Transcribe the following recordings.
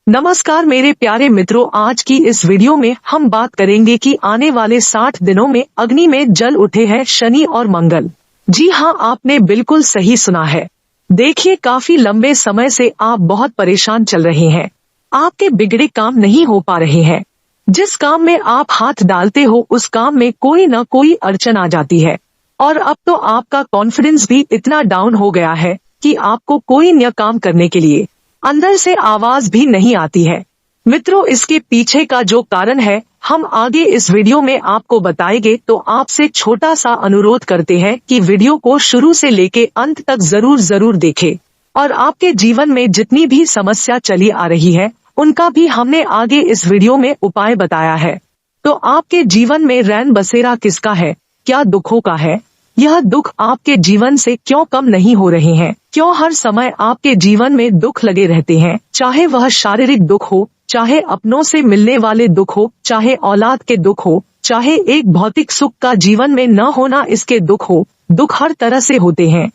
नमस्कार मेरे प्यारे मित्रों, आज की इस वीडियो में हम बात करेंगे कि आने वाले 60 दिनों में अग्नि में जल उठे हैं शनि और मंगल। जी हाँ, आपने बिल्कुल सही सुना है। देखिए, काफी लंबे समय से आप बहुत परेशान चल रहे हैं। आपके बिगड़े काम नहीं हो पा रहे हैं। जिस काम में आप हाथ डालते हो उस काम में कोई न कोई अड़चन आ जाती है। और अब तो आपका कॉन्फिडेंस भी इतना डाउन हो गया है कि आपको कोई नया काम करने के लिए अंदर से आवाज भी नहीं आती है। मित्रों, इसके पीछे का जो कारण है हम आगे इस वीडियो में आपको बताएंगे, तो आपसे छोटा सा अनुरोध करते हैं कि वीडियो को शुरू से लेके अंत तक जरूर देखें। और आपके जीवन में जितनी भी समस्या चली आ रही है उनका भी हमने आगे इस वीडियो में उपाय बताया है। तो आपके जीवन में रैन बसेरा किसका है, क्या दुखों का है? यह दुख आपके जीवन से क्यों कम नहीं हो रहे हैं? क्यों हर समय आपके जीवन में दुख लगे रहते हैं? चाहे वह शारीरिक दुख हो, चाहे अपनों से मिलने वाले दुख हो, चाहे औलाद के दुख हो, चाहे एक भौतिक सुख का जीवन में न होना इसके दुख हो। दुख हर तरह से होते हैं।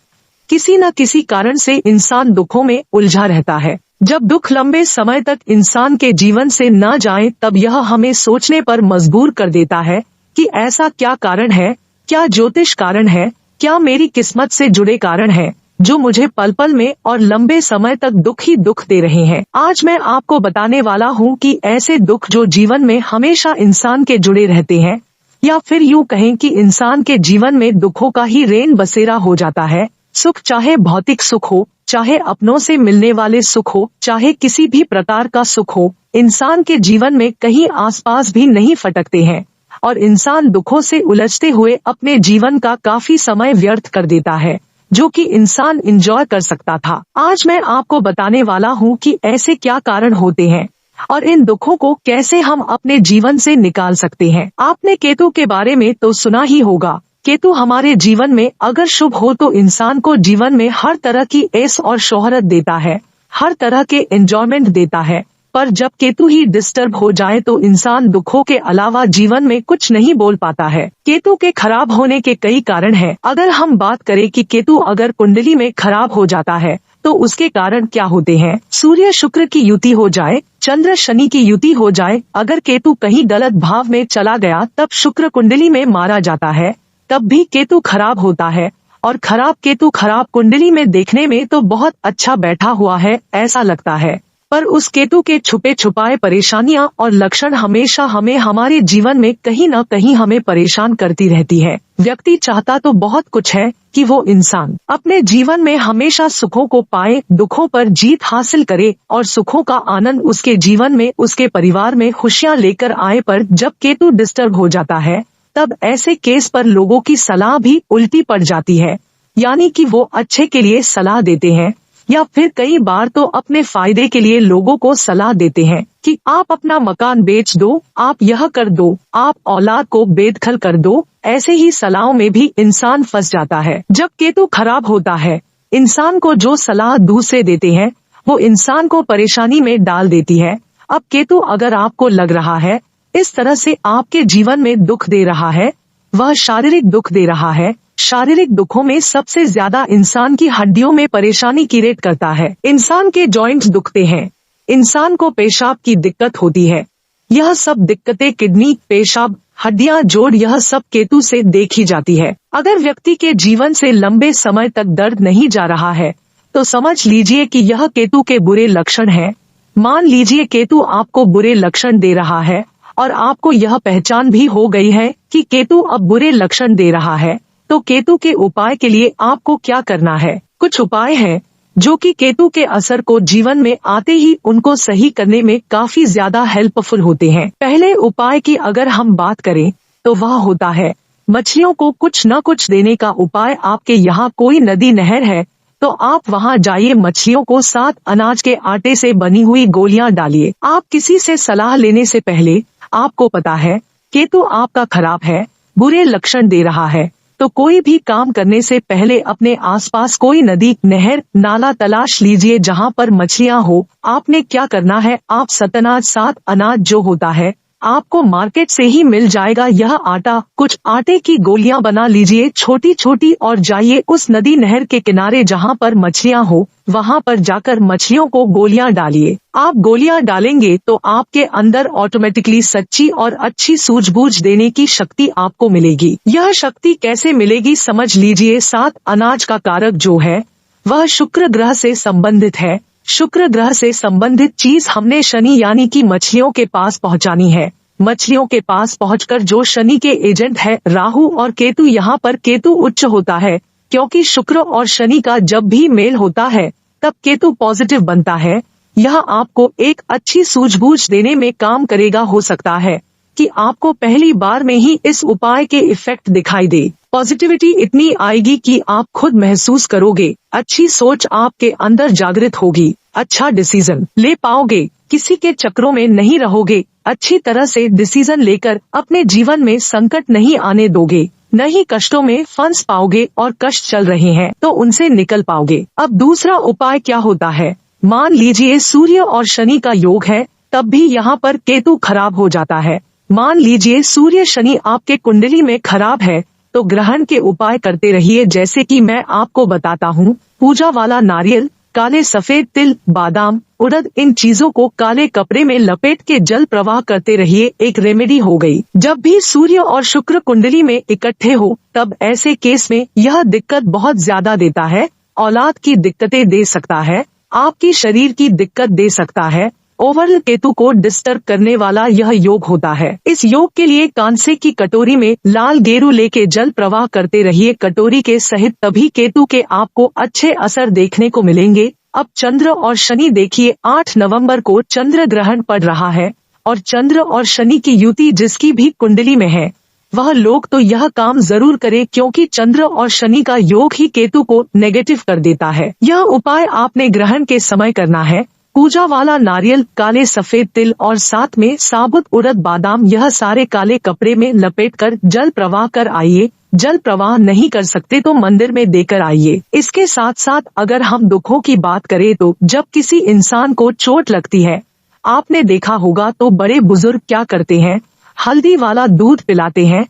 किसी न किसी कारण से इंसान दुखों में उलझा रहता है। जब दुख लंबे समय तक इंसान के जीवन से न जाए तब यह हमें सोचने पर मजबूर कर देता है कि ऐसा क्या कारण है, क्या ज्योतिष कारण है, क्या मेरी किस्मत से जुड़े कारण हैं, जो मुझे पल पल में और लंबे समय तक दुख ही दुख दे रहे हैं। आज मैं आपको बताने वाला हूँ कि ऐसे दुख जो जीवन में हमेशा इंसान के जुड़े रहते हैं, या फिर यूँ कहें कि इंसान के जीवन में दुखों का ही रेन बसेरा हो जाता है। सुख, चाहे भौतिक सुख हो, चाहे अपनों से मिलने वाले सुख हो, चाहे किसी भी प्रकार का सुख हो, इंसान के जीवन में कहीं आसपास भी नहीं फटकते हैं और इंसान दुखों से उलझते हुए अपने जीवन का काफी समय व्यर्थ कर देता है, जो कि इंसान एंजॉय कर सकता था। आज मैं आपको बताने वाला हूँ कि ऐसे क्या कारण होते हैं और इन दुखों को कैसे हम अपने जीवन से निकाल सकते हैं। आपने केतु के बारे में तो सुना ही होगा। केतु हमारे जीवन में अगर शुभ हो तो इंसान को जीवन में हर तरह की ऐश और शोहरत देता है, हर तरह के एंजॉयमेंट देता है। पर जब केतु ही डिस्टर्ब हो जाए तो इंसान दुखों के अलावा जीवन में कुछ नहीं बोल पाता है। केतु के खराब होने के कई कारण हैं। अगर हम बात करें कि केतु अगर कुंडली में खराब हो जाता है तो उसके कारण क्या होते हैं? सूर्य शुक्र की युति हो जाए, चंद्र शनि की युति हो जाए, अगर केतु कहीं गलत भाव में चला गया तब शुक्र कुंडली में मारा जाता है, तब भी केतु खराब होता है। और खराब केतु खराब कुंडली में देखने में तो बहुत अच्छा बैठा हुआ है ऐसा लगता है, पर उस केतु के छुपे छुपाए परेशानियां और लक्षण हमेशा हमें हमारे जीवन में कहीं न कहीं हमें परेशान करती रहती है। व्यक्ति चाहता तो बहुत कुछ है कि वो इंसान अपने जीवन में हमेशा सुखों को पाए, दुखों पर जीत हासिल करे और सुखों का आनंद उसके जीवन में, उसके परिवार में खुशियां लेकर आए। पर जब केतु डिस्टर्ब हो जाता है तब ऐसे केस पर लोगों की सलाह भी उल्टी पड़ जाती है, यानी कि वो अच्छे के लिए सलाह देते हैं या फिर कई बार तो अपने फायदे के लिए लोगों को सलाह देते हैं कि आप अपना मकान बेच दो, आप यह कर दो, आप औलाद को बेदखल कर दो। ऐसे ही सलाहों में भी इंसान फंस जाता है। जब केतु खराब होता है, इंसान को जो सलाह दूसरे देते हैं वो इंसान को परेशानी में डाल देती है। अब केतु अगर आपको लग रहा है इस तरह से आपके जीवन में दुख दे रहा है, वह शारीरिक दुख दे रहा है। शारीरिक दुखों में सबसे ज्यादा इंसान की हड्डियों में परेशानी क्रिएट करता है। इंसान के जॉइंट्स दुखते हैं, इंसान को पेशाब की दिक्कत होती है। यह सब दिक्कतें किडनी, पेशाब, हड्डियां, जोड़, यह सब केतु से देखी जाती है। अगर व्यक्ति के जीवन से लंबे समय तक दर्द नहीं जा रहा है तो समझ लीजिए कि यह केतु के बुरे लक्षण हैं। मान लीजिए केतु आपको बुरे लक्षण दे रहा है और आपको यह पहचान भी हो गई है कि केतु अब बुरे लक्षण दे रहा है, तो केतु के उपाय के लिए आपको क्या करना है? कुछ उपाय हैं जो कि केतु के असर को जीवन में आते ही उनको सही करने में काफी ज्यादा हेल्पफुल होते हैं। पहले उपाय की अगर हम बात करें तो वह होता है मछलियों को कुछ न कुछ देने का उपाय। आपके यहाँ कोई नदी नहर है तो आप वहाँ जाइए, मछलियों को 7 अनाज के आटे से बनी हुई गोलियां डालिए। आप किसी से सलाह लेने से पहले, आपको पता है केतु आपका खराब है, बुरे लक्षण दे रहा है, तो कोई भी काम करने से पहले अपने आसपास कोई नदी, नहर, नाला तलाश लीजिए जहाँ पर मछलियाँ हो। आपने क्या करना है, आप 7 अनाज जो होता है आपको मार्केट से ही मिल जाएगा यह आटा। कुछ आटे की गोलियां बना लीजिए छोटी छोटी और जाइए उस नदी नहर के किनारे जहां पर मछलियां हो, वहां पर जाकर मछलियों को गोलियां डालिए। आप गोलियां डालेंगे तो आपके अंदर ऑटोमेटिकली सच्ची और अच्छी सूझबूझ देने की शक्ति आपको मिलेगी। यह शक्ति कैसे मिलेगी समझ लीजिए। 7 अनाज का कारक जो है वह शुक्र ग्रह से संबंधित है। शुक्र ग्रह से संबंधित चीज हमने शनि यानी कि मछलियों के पास पहुंचानी है। मछलियों के पास पहुंचकर जो शनि के एजेंट है राहु और केतु, यहाँ पर केतु उच्च होता है क्योंकि शुक्र और शनि का जब भी मेल होता है तब केतु पॉजिटिव बनता है। यह आपको एक अच्छी सूझबूझ देने में काम करेगा। हो सकता है कि आपको पहली बार में ही इस उपाय के इफेक्ट दिखाई दे। पॉजिटिविटी इतनी आएगी कि आप खुद महसूस करोगे। अच्छी सोच आपके अंदर जागृत होगी। अच्छा डिसीजन ले पाओगे। किसी के चक्रों में नहीं रहोगे। अच्छी तरह से डिसीजन लेकर अपने जीवन में संकट नहीं आने दोगे। न ही कष्टों में फंस पाओगे और कष्ट चल रहे हैं तो उनसे निकल पाओगे। अब दूसरा उपाय क्या होता है। मान लीजिए सूर्य और शनि का योग है, तब भी यहाँ पर केतु खराब हो जाता है। मान लीजिए सूर्य शनि आपके कुंडली में खराब है तो ग्रहण के उपाय करते रहिए जैसे कि मैं आपको बताता हूँ। पूजा वाला नारियल, काले सफेद तिल, बादाम, उड़द, इन चीजों को काले कपड़े में लपेट के जल प्रवाह करते रहिए। एक रेमेडी हो गई। जब भी सूर्य और शुक्र कुंडली में इकट्ठे हो तब ऐसे केस में यह दिक्कत बहुत ज्यादा देता है। औलाद की दिक्कतें दे सकता है, आपकी शरीर की दिक्कत दे सकता है। ओवरऑल केतु को डिस्टर्ब करने वाला यह योग होता है। इस योग के लिए कांसे की कटोरी में लाल गेरू लेके जल प्रवाह करते रहिए कटोरी के सहित, तभी केतु के आपको अच्छे असर देखने को मिलेंगे। अब चंद्र और शनि देखिए, 8 नवंबर को चंद्र ग्रहण पड़ रहा है और चंद्र और शनि की युति जिसकी भी कुंडली में है वह लोग तो यह काम जरूर करे क्योंकि चंद्र और शनि का योग ही केतु को नेगेटिव कर देता है। यह उपाय आपने ग्रहण के समय करना है। पूजा वाला नारियल, काले सफेद तिल और साथ में साबुत उड़द, बादाम, यह सारे काले कपड़े में लपेटकर जल प्रवाह कर आइए। जल प्रवाह नहीं कर सकते तो मंदिर में देकर आइए। इसके साथ साथ अगर हम दुखों की बात करें तो जब किसी इंसान को चोट लगती है, आपने देखा होगा तो बड़े बुजुर्ग क्या करते हैं, हल्दी वाला दूध पिलाते हैं।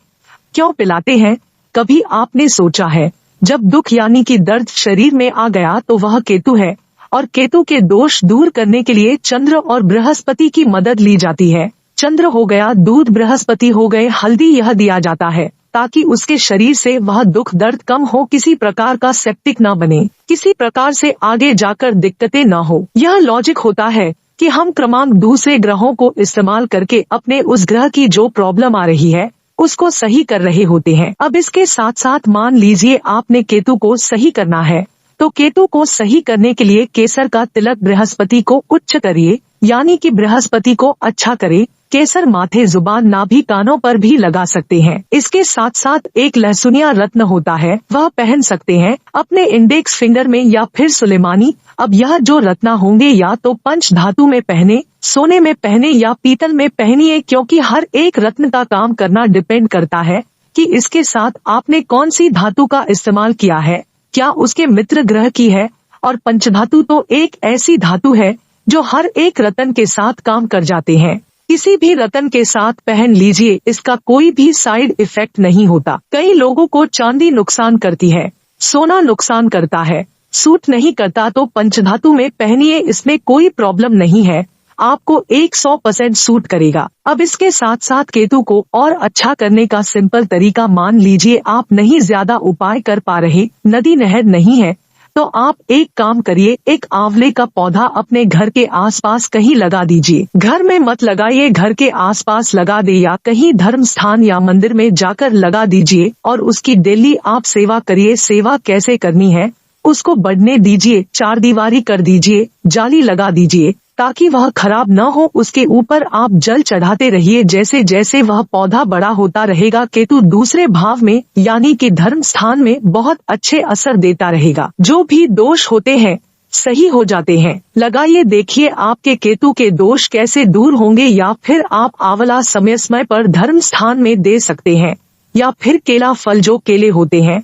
क्यों पिलाते हैं, कभी आपने सोचा है? जब दुख यानी कि दर्द शरीर में आ गया तो वह केतु है और केतु के दोष दूर करने के लिए चंद्र और बृहस्पति की मदद ली जाती है। चंद्र हो गया दूध, बृहस्पति हो गए हल्दी, यह दिया जाता है ताकि उसके शरीर से वह दुख दर्द कम हो, किसी प्रकार का सेप्टिक न बने, किसी प्रकार से आगे जाकर दिक्कतें न हो। यह लॉजिक होता है कि हम क्रमांक दूसरे ग्रहों को इस्तेमाल करके अपने उस ग्रह की जो प्रॉब्लम आ रही है उसको सही कर रहे होते हैं। अब इसके साथ साथ मान लीजिए आपने केतु को सही करना है तो केतु को सही करने के लिए केसर का तिलक बृहस्पति को उच्च करिए, यानी कि बृहस्पति को अच्छा करे। केसर माथे, जुबान, नाभि, कानों पर भी लगा सकते हैं। इसके साथ साथ एक लहसुनिया रत्न होता है वह पहन सकते हैं अपने इंडेक्स फिंगर में या फिर सुलेमानी। अब यह जो रत्न होंगे या तो पंच धातु में पहने, सोने में पहने या पीतल में पहनिए, क्योंकि हर एक रत्न का काम करना डिपेंड करता है कि इसके साथ आपने कौन सी धातु का इस्तेमाल किया है, क्या उसके मित्र ग्रह की है। और पंचधातु तो एक ऐसी धातु है जो हर एक रत्न के साथ काम कर जाते हैं। किसी भी रत्न के साथ पहन लीजिए, इसका कोई भी साइड इफेक्ट नहीं होता। कई लोगों को चांदी नुकसान करती है, सोना नुकसान करता है, सूट नहीं करता तो पंचधातु में पहनिए, इसमें कोई प्रॉब्लम नहीं है, आपको 100% सूट करेगा। अब इसके साथ साथ केतु को और अच्छा करने का सिंपल तरीका, मान लीजिए आप नहीं ज्यादा उपाय कर पा रहे, नदी नहर नहीं है, तो आप एक काम करिए, एक आंवले का पौधा अपने घर के आसपास कहीं लगा दीजिए। घर में मत लगाइए, घर के आसपास लगा दे या कहीं धर्म स्थान या मंदिर में जाकर लगा दीजिए और उसकी डेली आप सेवा करिए। सेवा कैसे करनी है, उसको बढ़ने दीजिए, 4 दीवारी कर दीजिए, जाली लगा दीजिए ताकि वह खराब न हो। उसके ऊपर आप जल चढ़ाते रहिए, जैसे जैसे वह पौधा बड़ा होता रहेगा केतु दूसरे भाव में यानी कि धर्म स्थान में बहुत अच्छे असर देता रहेगा। जो भी दोष होते हैं सही हो जाते हैं। लगाइए, देखिए आपके केतु के दोष कैसे दूर होंगे। या फिर आप आंवला समय समय पर धर्म स्थान में दे सकते हैं, या फिर केला फल जो केले होते हैं,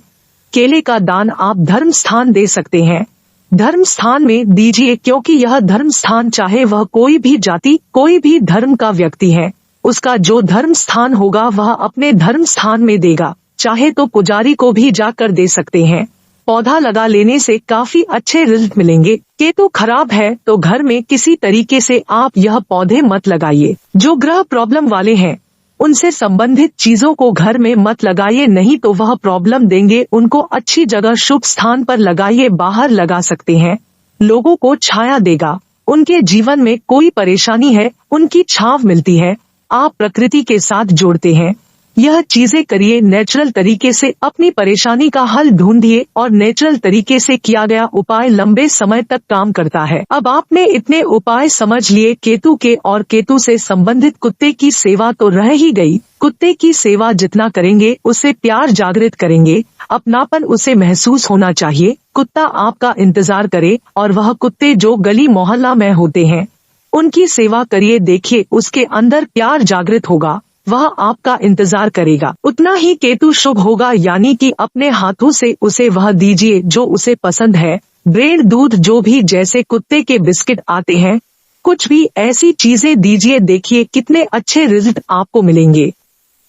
केले का दान आप धर्म स्थान दे सकते हैं। धर्म स्थान में दीजिए, क्योंकि यह धर्म स्थान चाहे वह कोई भी जाति कोई भी धर्म का व्यक्ति है, उसका जो धर्म स्थान होगा वह अपने धर्म स्थान में देगा। चाहे तो पुजारी को भी जाकर दे सकते हैं। पौधा लगा लेने से काफी अच्छे रिजल्ट मिलेंगे। केतु खराब है तो घर में किसी तरीके से आप यह पौधे मत लगाइए। जो ग्रह प्रॉब्लम वाले हैं उनसे संबंधित चीजों को घर में मत लगाइए, नहीं तो वह प्रॉब्लम देंगे। उनको अच्छी जगह शुभ स्थान पर लगाइए। बाहर लगा सकते हैं, लोगों को छाया देगा। उनके जीवन में कोई परेशानी है उनकी छांव मिलती है। आप प्रकृति के साथ जोड़ते हैं। यह चीजें करिए। नेचुरल तरीके से अपनी परेशानी का हल ढूंढिए और नेचुरल तरीके से किया गया उपाय लंबे समय तक काम करता है। अब आपने इतने उपाय समझ लिए केतु के, और केतु से संबंधित कुत्ते की सेवा तो रह ही गई। कुत्ते की सेवा जितना करेंगे उससे प्यार जागृत करेंगे, अपनापन उसे महसूस होना चाहिए। कुत्ता आपका इंतजार करे, और वह कुत्ते जो गली मोहल्ला में होते हैं उनकी सेवा करिए। देखिए उसके अंदर प्यार जागृत होगा, वह आपका इंतजार करेगा। उतना ही केतु शुभ होगा, यानी कि अपने हाथों से उसे वह दीजिए जो उसे पसंद है। ब्रेड, दूध, जो भी, जैसे कुत्ते के बिस्किट आते हैं, कुछ भी ऐसी चीजें दीजिए। देखिए कितने अच्छे रिजल्ट आपको मिलेंगे।